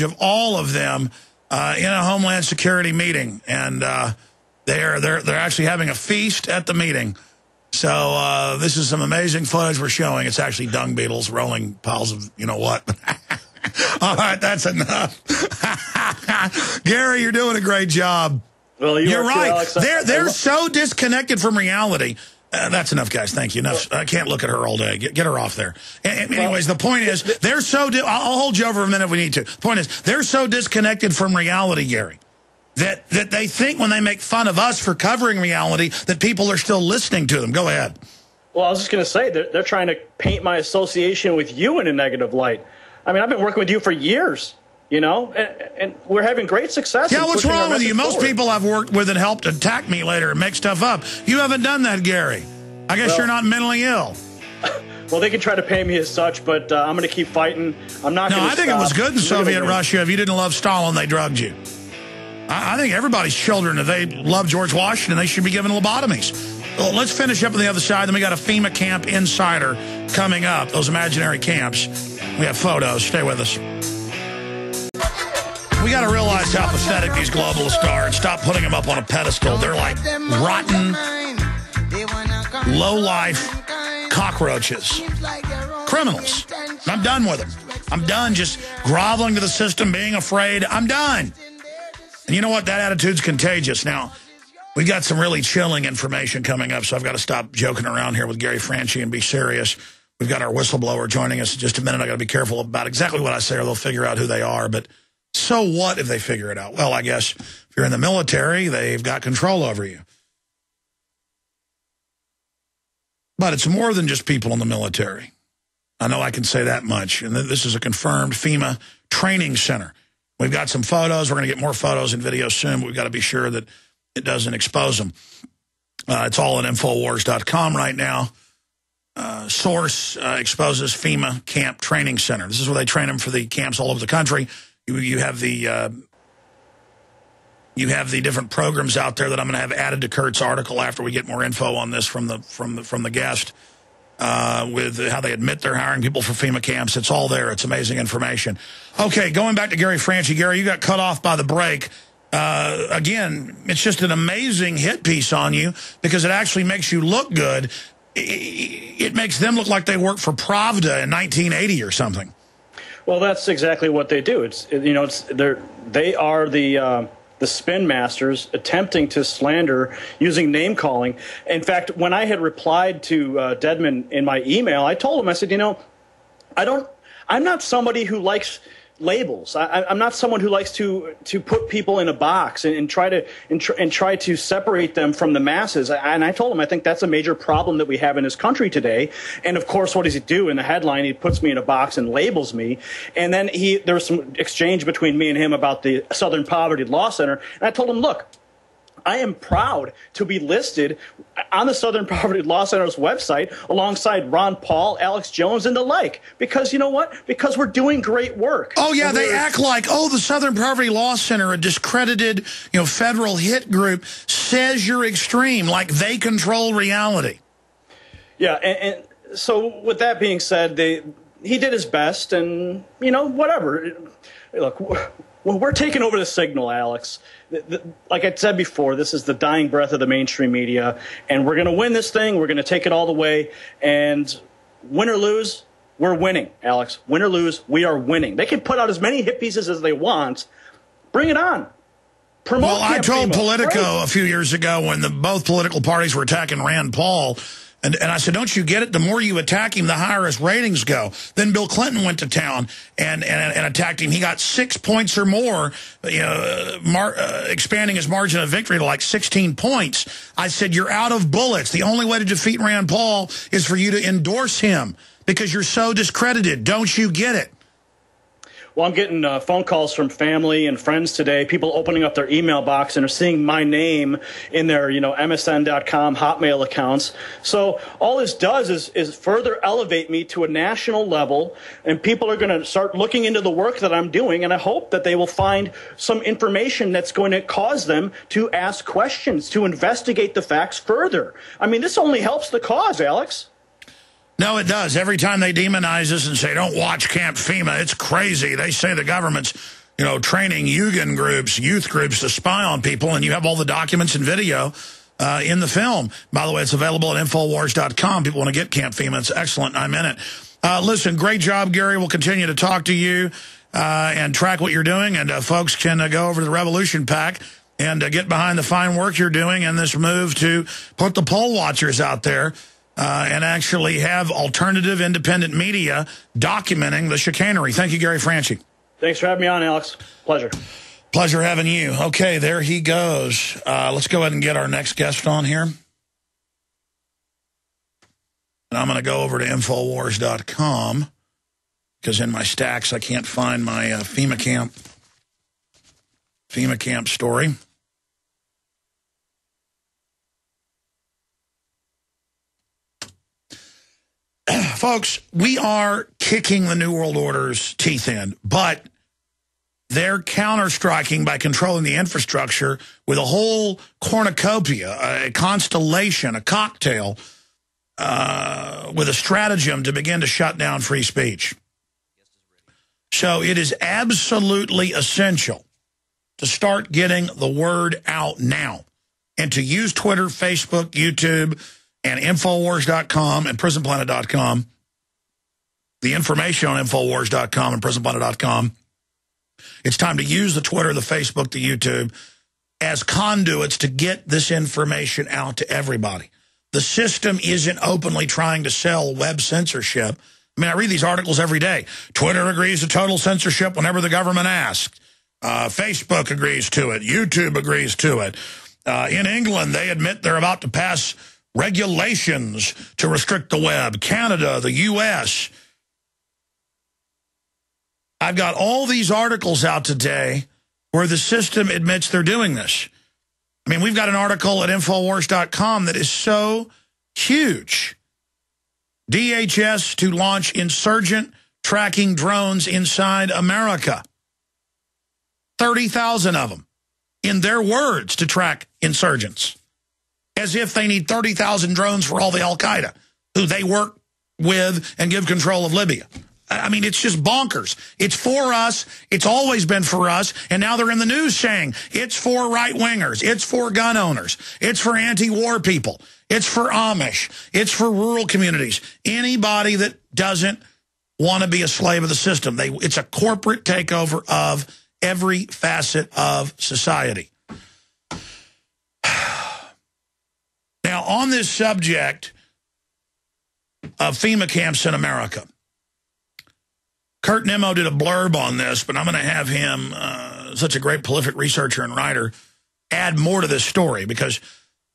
of all of them in a Homeland Security meeting, and they're actually having a feast at the meeting. So this is some amazing footage we're showing. It's actually dung beetles rolling piles of you know what. All right, that's enough. Gary, you're doing a great job. Well, you're right. Alex, they're so disconnected from reality. That's enough, guys. Thank you. Enough. I can't look at her all day. Get her off there. Anyways, the point is, they're so... I'll hold you over a minute if we need to. The point is, they're so disconnected from reality, Gary, that they think when they make fun of us for covering reality that people are still listening to them. Go ahead. Well, I was just going to say, they're trying to paint my association with you in a negative light. I mean, I've been working with you for years. You know, and we're having great success. Yeah, what's wrong with you? Most people I've worked with and helped attack me later and make stuff up. You haven't done that, Gary. I guess you're not mentally ill. Well, they can try to pay me as such, but I'm going to keep fighting. I'm not going to stop. I think it was good in Soviet Russia. If you didn't love Stalin, they drugged you. I think everybody's children, if they love George Washington, they should be given lobotomies. Well, let's finish up on the other side. Then we got a FEMA camp insider coming up, those imaginary camps. We have photos. Stay with us. We got to realize how pathetic these globalists are and stop putting them up on a pedestal. They're like rotten, low-life cockroaches. Criminals. I'm done with them. I'm done just groveling to the system, being afraid. I'm done. And you know what? That attitude's contagious. Now, we got some really chilling information coming up, so I've got to stop joking around here with Gary Franchi and be serious. We've got our whistleblower joining us in just a minute. I got to be careful about exactly what I say or they'll figure out who they are, but so what if they figure it out? Well, I guess if you're in the military, they've got control over you. But it's more than just people in the military. I know I can say that much. And this is a confirmed FEMA training center. We've got some photos. We're going to get more photos and videos soon, but we've got to be sure that it doesn't expose them. It's all at Infowars.com right now. Source exposes FEMA camp training center. This is where they train them for the camps all over the country. You have the different programs out there that I'm going to have added to Kurt's article after we get more info on this from the guest with how they admit they're hiring people for FEMA camps. It's all there. It's amazing information. Okay, going back to Gary Franchi. Gary, you got cut off by the break. Again, it's just an amazing hit piece on you because it actually makes you look good. It makes them look like they worked for Pravda in 1980 or something. Well, that's exactly what they do. They are the spin masters attempting to slander using name calling. In fact, when I had replied to Dedman in my email, I told him, I said, I'm not somebody who likes labels. I'm not someone who likes to put people in a box and try to separate them from the masses. And I told him I think that's a major problem that we have in this country today. And of course, what does he do in the headline? He puts me in a box and labels me. And then there was some exchange between me and him about the Southern Poverty Law Center. And I told him, look, I am proud to be listed on the Southern Poverty Law Center's website alongside Ron Paul, Alex Jones, and the like. Because you know what? Because we're doing great work. Oh, yeah, they act like, the Southern Poverty Law Center, a discredited, federal hit group, says you're extreme, like they control reality. Yeah, and so with that being said, he did his best, and, whatever. Look, we're taking over the signal, Alex. Like I said before, this is the dying breath of the mainstream media, and we're going to win this thing. We're going to take it all the way, and win or lose, we're winning, Alex. Win or lose, we are winning. They can put out as many hit pieces as they want. Bring it on. Promote I told FEMA. Politico a few years ago when both political parties were attacking Rand Paul, and I said, don't you get it? The more you attack him, the higher his ratings go. Then Bill Clinton went to town and attacked him. He got 6 points or more, expanding his margin of victory to like 16 points. I said, you're out of bullets. The only way to defeat Rand Paul is for you to endorse him because you're so discredited. Don't you get it? Well, I'm getting phone calls from family and friends today, people opening up their email box and are seeing my name in their, MSN.com Hotmail accounts. So all this does is further elevate me to a national level, and people are going to start looking into the work that I'm doing, and I hope that they will find some information that's going to cause them to ask questions, to investigate the facts further. I mean, this only helps the cause, Alex. No, it does. Every time they demonize us and say, don't watch Camp FEMA, it's crazy. They say the government's training Yugen groups, youth groups to spy on people, and you have all the documents and video in the film. By the way, it's available at Infowars.com. People want to get Camp FEMA. It's excellent. I'm in it. Listen, great job, Gary. We'll continue to talk to you and track what you're doing, and folks can go over to the Revolution Pack and get behind the fine work you're doing in this move to put the poll watchers out there and actually have alternative independent media documenting the chicanery. Thank you, Gary Franchi. Thanks for having me on, Alex. Pleasure. Pleasure having you. Okay, there he goes. Let's go ahead and get our next guest on here. And I'm going to go over to Infowars.com because in my stacks I can't find my FEMA camp story. Folks, we are kicking the New World Order's teeth in, but they're counter-striking by controlling the infrastructure with a whole cornucopia, a constellation, a cocktail, with a stratagem to begin to shut down free speech. So it is absolutely essential to start getting the word out now and to use Twitter, Facebook, YouTube, and Infowars.com and Prisonplanet.com. The information on Infowars.com and Prisonplanet.com. It's time to use the Twitter, the Facebook, the YouTube as conduits to get this information out to everybody. The system isn't openly trying to sell web censorship. I mean, I read these articles every day. Twitter agrees to total censorship whenever the government asks. Facebook agrees to it. YouTube agrees to it. In England, they admit they're about to pass regulations to restrict the web. Canada, the U.S. I've got all these articles out today where the system admits they're doing this. I mean, we've got an article at Infowars.com that is so huge. DHS to launch insurgent tracking drones inside America. 30,000 of them, in their words, to track insurgents. As if they need 30,000 drones for all the Al-Qaeda, who they work with and give control of Libya. I mean, it's just bonkers. It's for us. It's always been for us. And now they're in the news saying it's for right-wingers. It's for gun owners. It's for anti-war people. It's for Amish. It's for rural communities. Anybody that doesn't want to be a slave of the system. It's a corporate takeover of every facet of society. Now, on this subject of FEMA camps in America, Kurt Nimmo did a blurb on this, but I'm going to have him, such a great prolific researcher and writer, add more to this story, because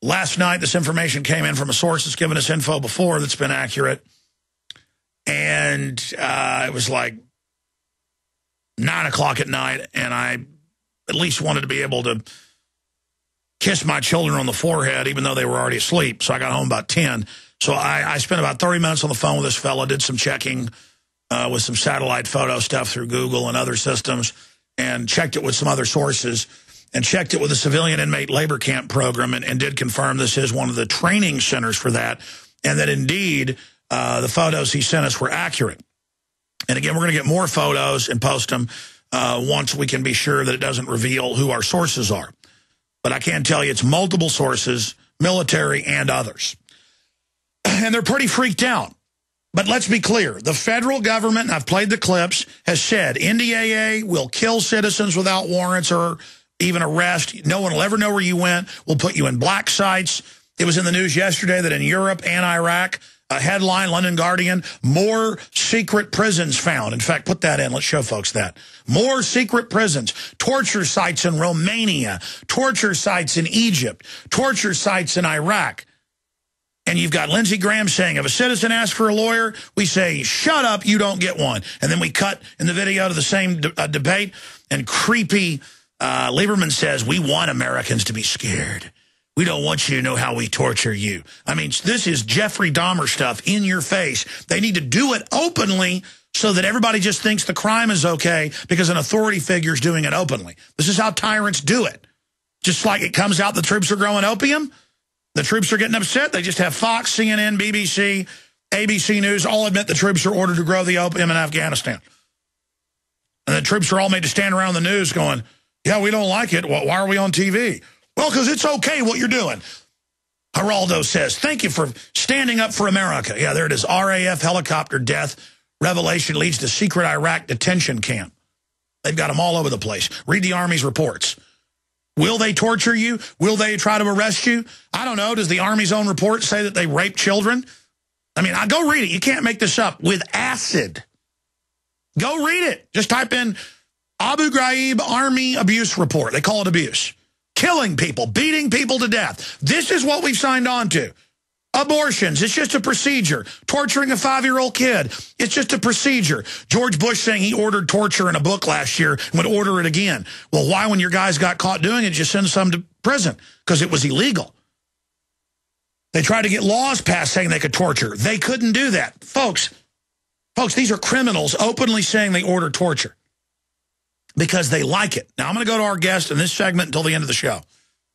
last night this information came in from a source that's given us info before that's been accurate, and it was like 9 o'clock at night, and I at least wanted to be able to kiss my children on the forehead, even though they were already asleep, so I got home about 10. So I spent about 30 minutes on the phone with this fella, did some checking with some satellite photo stuff through Google and other systems, and checked it with some other sources, and checked it with the Civilian Inmate Labor Camp Program, and did confirm this is one of the training centers for that, and that indeed the photos he sent us were accurate. And again, we're going to get more photos and post them once we can be sure that it doesn't reveal who our sources are. But I can tell you it's multiple sources, military and others. And they're pretty freaked out. But let's be clear. The federal government, and I've played the clips, has said NDAA will kill citizens without warrants or even arrest. No one will ever know where you went. We'll put you in black sites. It was in the news yesterday that in Europe and Iraq, a headline, London Guardian, more secret prisons found. In fact, put that in. Let's show folks that. More secret prisons. Torture sites in Romania. Torture sites in Egypt. Torture sites in Iraq. And you've got Lindsey Graham saying, if a citizen asks for a lawyer, we say, shut up, you don't get one. And then we cut in the video to the same debate, and creepy Lieberman says, we want Americans to be scared. We don't want you to know how we torture you. I mean, this is Jeffrey Dahmer stuff in your face. They need to do it openly so that everybody just thinks the crime is okay because an authority figure is doing it openly. This is how tyrants do it. Just like it comes out the troops are growing opium, the troops are getting upset. They just have Fox, CNN, BBC, ABC News all admit the troops are ordered to grow the opium in Afghanistan. And the troops are all made to stand around the news going, yeah, we don't like it. Why are we on TV? Well, because it's okay what you're doing. Geraldo says, thank you for standing up for America. Yeah, there it is. RAF helicopter death. Revelation leads to secret Iraq detention camp. They've got them all over the place. Read the Army's reports. Will they torture you? Will they try to arrest you? I don't know. Does the Army's own report say that they rape children? I mean, go read it. You can't make this up. With acid. Go read it. Just type in Abu Ghraib Army abuse report. They call it abuse. Killing people, beating people to death. This is what we've signed on to. Abortions, it's just a procedure. Torturing a 5-year-old kid, it's just a procedure. George Bush saying he ordered torture in a book last year and would order it again. Well, why, when your guys got caught doing it, just send some to prison? Because it was illegal. They tried to get laws passed saying they could torture. They couldn't do that. Folks, these are criminals openly saying they order torture because they like it. Now, I'm going to go to our guest in this segment until the end of the show.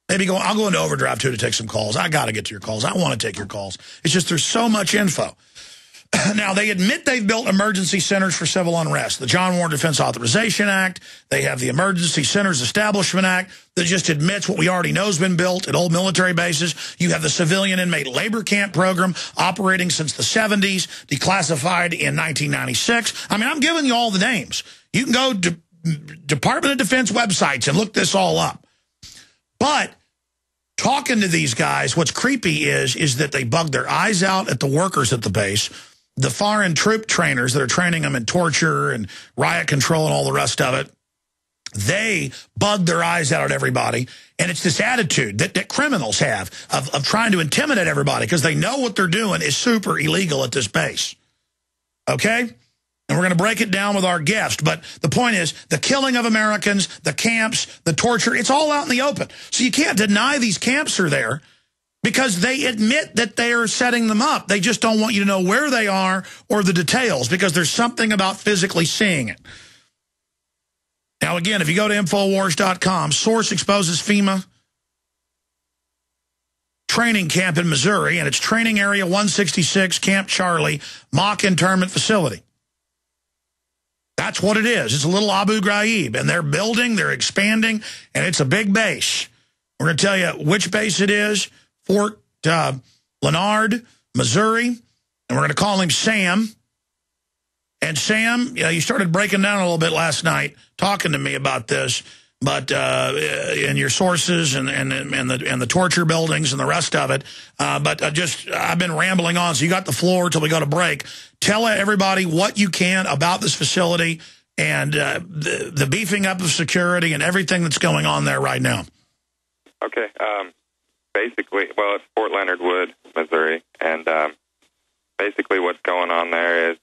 I'll go into overdrive, too, to take some calls. I got to get to your calls. I want to take your calls. It's just there's so much info. Now, they admit they've built emergency centers for civil unrest. The John Warren Defense Authorization Act. They have the Emergency Centers Establishment Act that just admits what we already know has been built at old military bases. You have the Civilian Inmate Labor Camp Program operating since the 70s, declassified in 1996. I mean, I'm giving you all the names. You can go to Department of Defense websites and look this all up. But talking to these guys, what's creepy is that they bug their eyes out at the workers at the base, the foreign troop trainers that are training them in torture and riot control and all the rest of it. They bug their eyes out at everybody. And it's this attitude that criminals have of trying to intimidate everybody because they know what they're doing is super illegal at this base. Okay? And we're going to break it down with our guest. But the point is, the killing of Americans, the camps, the torture, it's all out in the open. So you can't deny these camps are there because they admit that they are setting them up. They just don't want you to know where they are or the details because there's something about physically seeing it. Now, again, if you go to Infowars.com, source exposes FEMA training camp in Missouri, and it's Training Area 166, Camp Charlie, mock internment facility. That's what it is. It's a little Abu Ghraib, and they're building, they're expanding, and it's a big base. We're going to tell you which base it is, Fort Leonard, Missouri, and we're going to call him Sam. And Sam, you started breaking down a little bit last night, talking to me about this, but in your sources and the torture buildings and the rest of it. But I've been rambling on, so you got the floor till we go to break. Tell everybody what you can about this facility and the beefing up of security and everything that's going on there right now. Okay. Basically, well, it's Fort Leonard Wood, Missouri, and basically what's going on there is,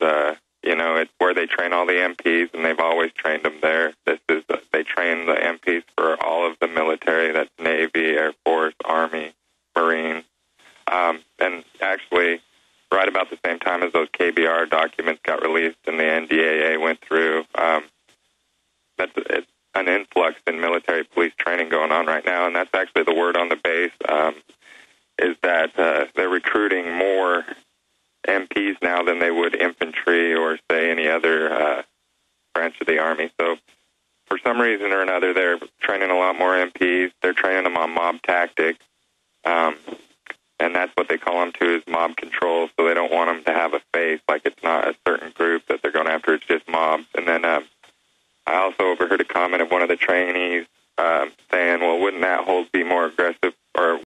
it's where they train all the MPs, and they've always trained them there. They train the MPs for all of the military, that's Navy, Air Force, Army, Marines. And actually, right about the same time as those KBR documents got released and the NDAA went through, it's an influx in military police training going on right now, and that's actually the word on the base, is that they're recruiting more MPs now than they would infantry or, say, any other branch of the Army. So for some reason or another, they're training a lot more MPs. They're training them on mob tactics, and that's what they call them, too, is mob control, so they don't want them to have a face, like it's not a certain group that they're going after, it's just mobs. And then I also overheard a comment of one of the trainees saying, well, wouldn't that hold be more aggressive